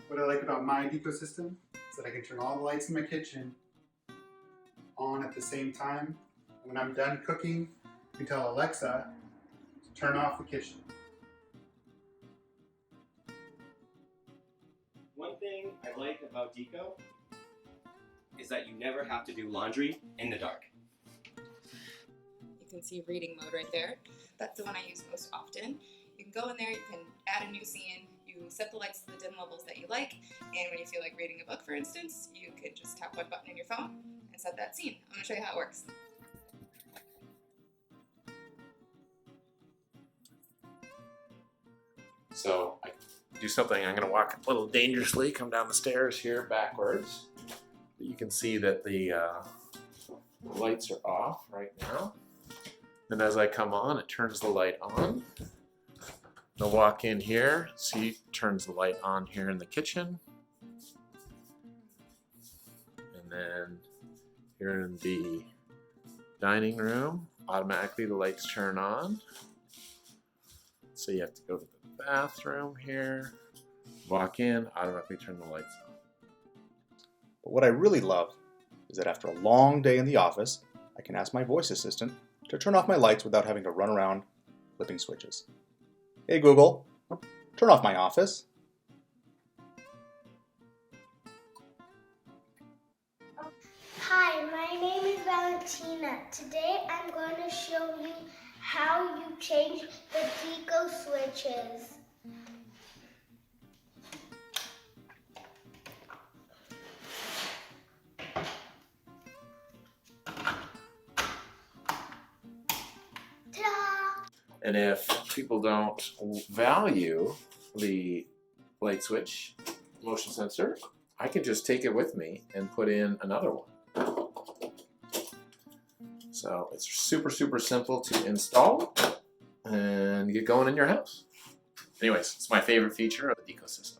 What I like about my Deako system is that I can turn all the lights in my kitchen on at the same time. When I'm done cooking, I can tell Alexa to turn off the kitchen. One thing I like about Deako is that you never have to do laundry in the dark. You can see reading mode right there. That's the one I use most often. You can go in there, you can add a new scene, you set the lights to the dim levels that you like, and when you feel like reading a book, for instance, you can just tap one button in your phone and set that scene. I'm going to show you how it works. So I do something, I'm going to walk a little dangerously, come down the stairs here backwards. But you can see that the lights are off right now. And as I come on, it turns the light on. I'll walk in here, see, it turns the light on here in the kitchen. And then here in the dining room, automatically the lights turn on. So you have to go to the bathroom here, walk in, automatically turn the lights on. But what I really love is that after a long day in the office, I can ask my voice assistant to turn off my lights without having to run around flipping switches. Hey Google, turn off my office. Hi, my name is Valentina. Today I'm going to show you how you change the Deako switches. Ta-da! And if people don't value the light switch motion sensor, I can just take it with me and put in another one. So it's super, super simple to install and get going in your house. Anyways, it's my favorite feature of the Deako system.